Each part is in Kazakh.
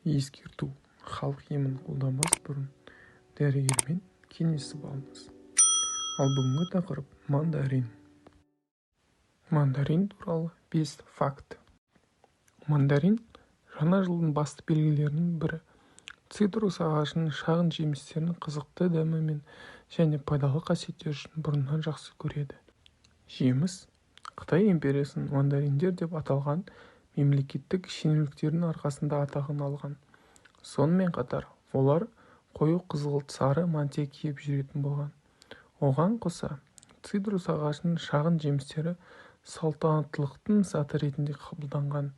Ескерту: халық емін қолданбас бұрын дәрігермен кеңесіп алыңыз. Ал бүгінгі тақырып мандарин. Мандарин туралы 5 факт. Мандарин жаңа жылдың басты белгілерінің бірі. Цитрус ағашының шағын жемістерінің қызықты дәмімен және пайдалы қасиеттері үшін бұрыннан жақсы көреді. Жеміс Қытай империясының мандариндер деп аталған мемлекеттік шенеуніктердің арқасында атағын алған. Сонымен қатар олар қою қызғылт сары мантия киіп жүретін болған. Оған қоса цитрус ағашының шағын жемістері салтанаттылықтың заты ретінде қабылданған.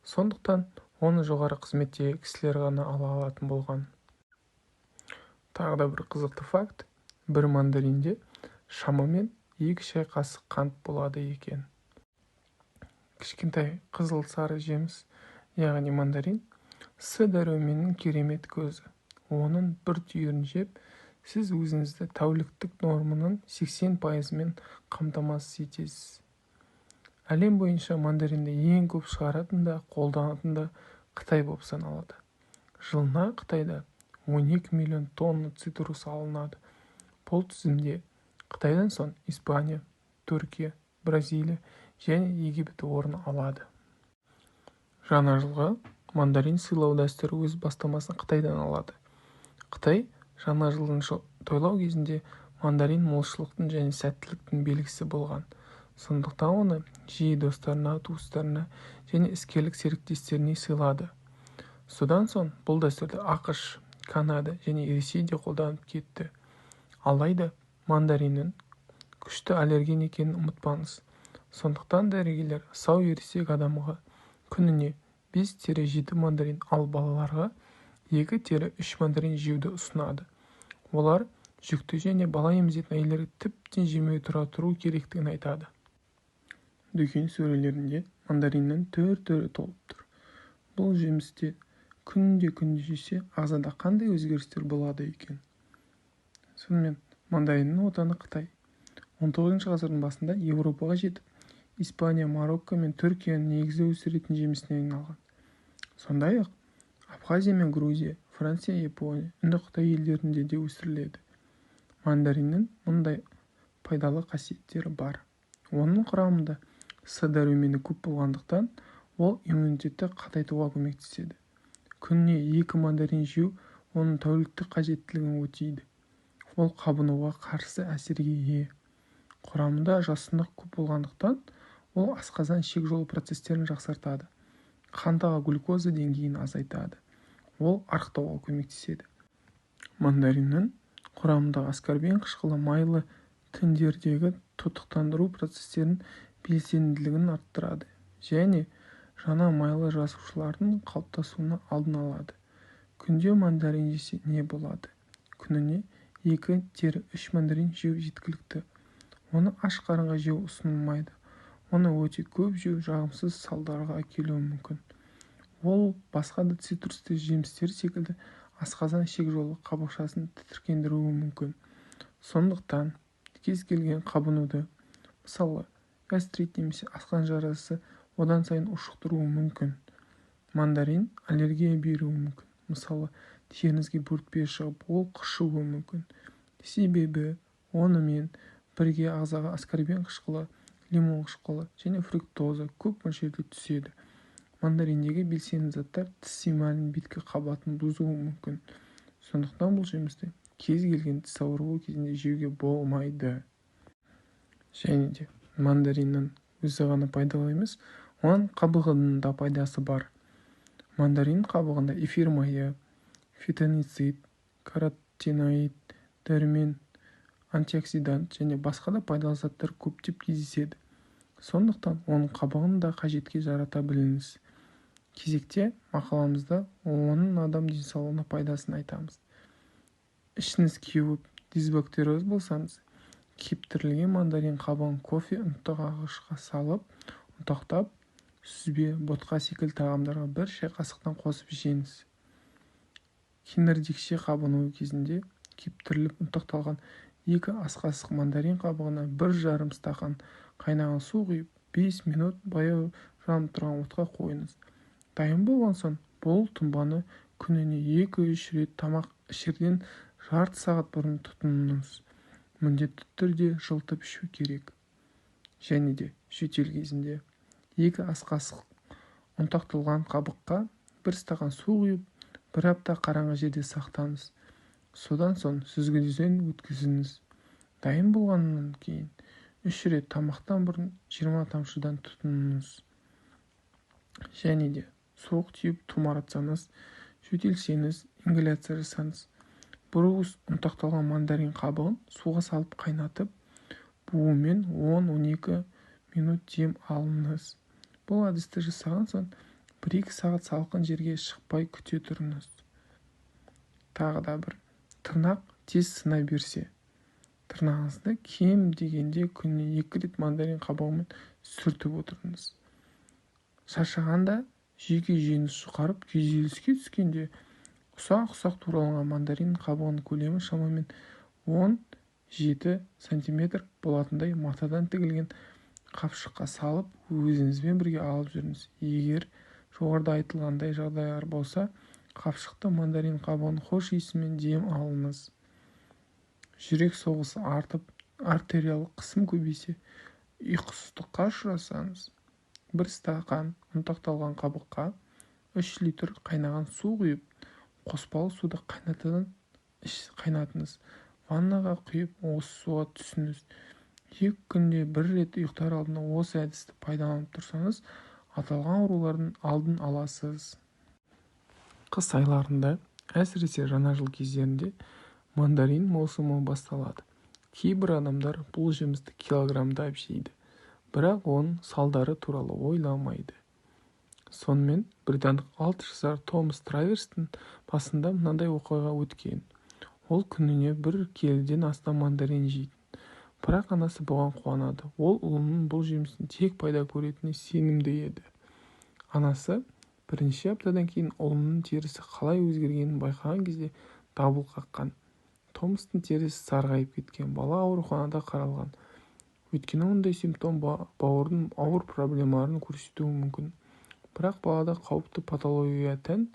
Сондықтан оны жоғары қызметтегі кісілер ғана ала алатын болған. Тағы да бір қызықты факт: бір мандаринде шамамен 2 шай қасық қант болады екен. Кішкентай қызыл сары жеміс, яғни мандарин, С дәруменінің керемет көзі. Оның бір түйірін жеп, сіз өзіңізді тәуліктік норманың 80%-мен қамтамасыз етесіз. Әлем бойынша мандаринді ең көп шығаратын да қолданатын да Қытай болып саналады. Жылына Қытайда 12 миллион тонна цитрус алынады. Бұл тізімде Қытайдан соң Испания, Түркия, Бразилия және Египет орын алады. Жаңа жылға мандарин сыйлау дәстүрі өз бастамасын Қытайдан алады. Қытай жаңа жылдың тойлау кезінде мандарин молшылықтың және сәттіліктің белгісі болған. Сондықтан оны жиі достарына, туыстарына және іскерлік серіктестеріне сыйлады. Содан соң бұл дәстүрді ақш, Канада және Ресейде қолданып кетті. Алайда мандариннің күшті аллерген екенін ұмытпаңыз. Сондықтан дәрігерлер сау ересек адамға күніне 5-7 мандарин, ал балаларға 2-3 мандарин жеуді ұсынады. Олар жүкті және бала емізетін әйелдерге тіптен жемей тұру керектігін айтады. Дүкен сөрелерінде мандариннің түр-түрі толып тұр. Бұл жемісті күнде жесе, ағзада қандай өзгерістер болады екен? Сонымен мандариннің отаны Қытай 19 ғасырдың басында Еуропаға жетіп, Испания, Марокко мен Түркияның негізі өсіретін жемісіне айналған. Сондай-ақ Абхазия мен Грузия, Франция, Япония, Үндіқытай елдерінде де өсіріледі. Мандариннің мұндай пайдалы қасиеттері бар. Оның құрамында С дәрумені көп болғандықтан, ол иммунитетті қатайтуға көмектеседі. Күніне 2 мандарин жеу оның тәуліктік қажеттілігін өтейді. Ол қабынуға қарсы әсерге ие. Құрамында жасұндық көп болғандықтан, ол асқазан ішек жолы процестерін жақсартады. Қандағы глюкоза деңгейін азайтады. Ол арықтауға көмектеседі. Мандариннің құрамындағы аскорбин қышқылы майлы тіндердегі тотықтандыру процестерінің белсенділігін арттырады және жаңа майлы жасушалардың қалыптасуына алдын алады. Күнде мандарин жесе не болады? Күніне 2-3 мандарин жеу жеткілікті. Оны аш қарынға жеу ұсынылмайды. Оны өте көп жеу жағымсыз салдарға әкелуі мүмкін. Ол басқа да цитрусты жемістер секілді асқазан ішек жолы қабықшасын тітіркендіруі мүмкін. Сондықтан кез келген қабынуды, мысалы гастрит немесе асқан жарасы одан сайын ушықтыруы мүмкін. Мандарин аллергия беруі мүмкін. Мысалы теріңізге бөртпе шығып, ол қышуы мүмкін. Себебі онымен бірге ағзаға аскорбин қышқылы, лимон қышқылы және фруктоза көп мөлшерде түседі. Мандариндегі белсенді заттар тіс эмалінің беткі қабатын бұзуы мүмкін. Сондықтан бұл жемісті кез келген тіс ауруы кезінде жеуге болмайды. Және де мандариннің өзі ғана пайдалы емес, оның қабығының да пайдасы бар. Мандарин қабығында эфир майы, фитоницид, каротиноид, дәрумен, антиоксидант және басқа да пайдалы заттар көптеп кездеседі. Сондықтан оның қабығын да қажетке жарата біліңіз. Кезекте мақаламызда оның адам денсаулығына пайдасын айтамыз. Ішіңіз кеуіп, дисбактериоз болсаңыз, кептірілген мандарин қабығын кофе ұнтағышқа салып, ұнтақтап, сүзбе, ботқа секілді тағамдарға 1 шай қасықтан қосып жеңіз. Кеңірдекше қабынуы кезінде кептіріліп ұнтақталған 2 ас қасық мандарин қабығына 1,5 стақан қайнаған су құйып, 5 минут баяу жанып тұрған отқа қойыңыз. Дайын болған соң бұл тұнбаны күніне 2-3 рет тамақ ішерден жарты сағат бұрын тұтыныңыз. Міндетті түрде жылытып ішу керек. Және де жөтел кезінде 2 ас қасық ұнтақталған қабыққа 1 стакан су құйып, 1 апта қараңғы жерде сақтаңыз. Содан соң сүзгіден өткізіңіз. Дайын болғаннан кейін 3 рет тамақтан бұрын 20 тамшыдан тұтыныңыз. Және де суық тиіп тұмаратсаңыз, жөтелсеңіз, ингаляция жасаңыз. 1 уыс ұнтақталған мандарин қабығын суға салып қайнатып, буымен 10-12 минут дем алыңыз. Бұл әдісті жасаған соң 1-2 сағат салқын жерге шықпай күте тұрыңыз. Тағы да бір, тырнақ тез сына берсе, тырнағыңызды кем дегенде күніне 2 рет мандарин қабығымен сүртіп отырыңыз. Шаршағанда жүйке-жүйеңіз жұқарып, күйзеліске түскенде ұсақ-ұсақ туралған мандарин қабығының көлемі шамамен 17 см болатындай матадан тігілген қапшыққа салып, өзіңізбен бірге алып жүріңіз. Егер жоғарыда айтылғандай жағдайлар болса, қапшықты мандарин қабығының хош иісімен дем алыңыз. Жүрек соғысы артып, артериялық қысым көбейсе, ұйқысыздыққа ұшырасаңыз, 1 стакан ұнтақталған қабыққа 3 литр қайнаған су құйып, қоспалы суды қайнатыңыз. Ваннаға құйып, осы суға түсіңіз. 2 күнде 1 рет ұйықтар алдында осы әдісті пайдаланып тұрсаңыз, аталған аурулардың алдын аласыз. Қыс айларында, әсіресе жаңа жыл кездерінде мандарин маусымы басталады. Кейбір адамдар бұл жемісті килограммдап жейді, бірақ оның салдары туралы ойламайды. Сонымен британдық 6 жасар Томас Траверстің басында мынандай оқиға өткен. Ол күніне 1 келіден астам мандарин жейтін. Бірақ анасы бұған қуанады. Ол ұлының бұл жемістен тек пайда көретініне сенімді еді. Анасы бірнеше аптадан кейін ұлының терісі қалай өзгергенін байқаған кезде дабыл қаққан. Томастың терісі сарғайып кеткен. Бала ауруханада қаралған. Өйткені ондай симптом бауырдың ауыр проблемаларын көрсетуі мүмкін. Бірақ балада қауіпті патология тән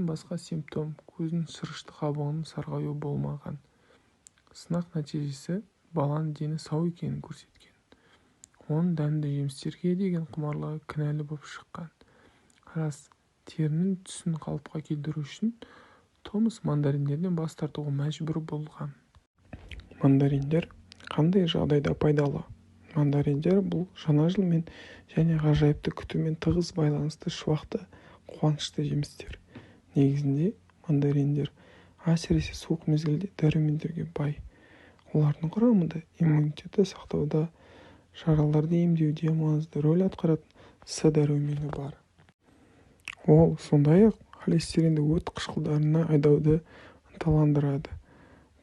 басқа симптом, көздің шырышты қабығының сарғаю болмаған. Сынақ нәтижесі баланың дені сау екенін көрсеткен. Оның дәмді жемістерге деген құмарлығы кінәлі болып шыққан. Рас, терінің түсін қалыпқа келтіру үшін Томас мандариндерден бас тартуға мәжбүр болған. Мандариндер қандай жағдайда пайдалы? Мандариндер бұл жаңа жылмен және ғажайыпты күтумен тығыз байланысты шуақты, қуанышты жемістер. Негізінде мандариндер әсіресе суық мезгілде дәрумендерге бай. Олардың құрамында иммунитетті сақтауда, жараларды емдеуде маңызды рөл атқаратын С дәрумені бар. Ол сондай-ақ холестеринді өт қышқылдарына айдауды ынталандырады.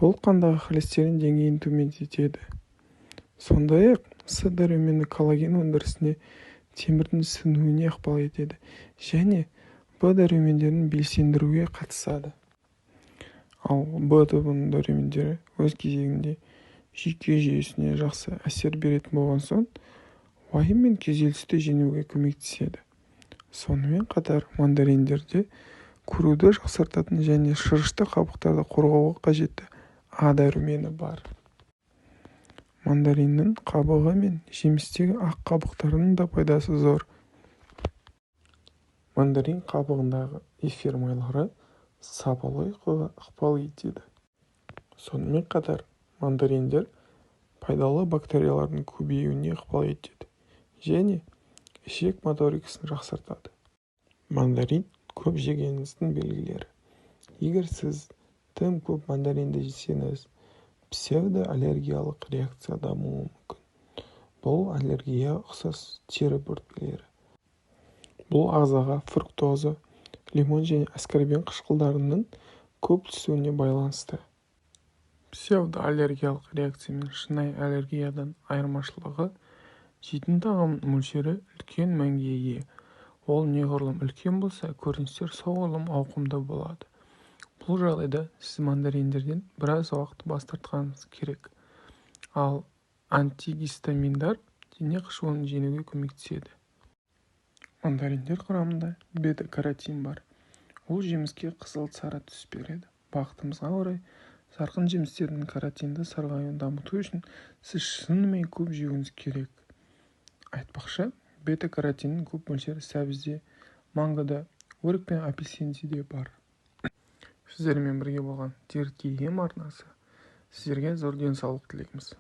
Бұл қандағы холестерин деңгейін төмендетеді. Сондай-ақ С дәрумені коллаген өндірісіне, темірдің сіңуіне ықпал етеді және Б дәрумендерін белсендіруге қатысады. Ал Б тобының дәрумендері өз кезегінде жүйке жүйесіне жақсы әсер беретін болған соң, уайым мен күйзелісті жеңуге көмектеседі. Сонымен қатар мандариндерде көруді жақсартатын және шырышты қабықтарды қорғауға қажетті А дәрумені бар. Мандариннің қабығы мен жемістегі ақ қабықтарының да пайдасы зор. Мандарин қабығындағы эфир майлары сапалы ұйқыға ықпал етеді. Сонымен қатар мандариндер пайдалы бактериялардың көбеюіне ықпал етеді және ішек моторикасын жақсартады. Мандарин көп жегеніңіздің белгілері. Егер сіз тым көп мандаринді жесеңіз, псевдоаллергиялық реакция дамуы мүмкін. Бұл аллергия ұқсас тері бөртпелері. Бұл ағзаға фруктоза, лимон және аскорбин қышқылдарының көп түсуіне байланысты. Псевдоаллергиялық реакция мен шынайы аллергиядан айырмашылығы, жейтін тағамның мөлшері үлкен мәнге ие. Ол неғұрлым үлкен болса, көріністер соғұрлым ауқымды болады. Бұл жағдайда сіз мандариндерден біраз уақыт бас тартқаныңыз керек. Ал антигистаминдар дене қышуын жеңуге көмектеседі. Мандариндер құрамында бета-каротин бар. Ол жеміске қызыл-сары түс береді. Бақытымызға орай, жарқын жемістердің каротинді сарғаюын дамыту үшін сіз шынымен көп жеуіңіз керек. Айтпақшы, бета-каротиннің көп мөлшері сәбізде, мангода, өрік пен апельсинде де бар. Сіздермен бірге болған дертке ем арнасы сіздерге зор денсаулық тілейміз.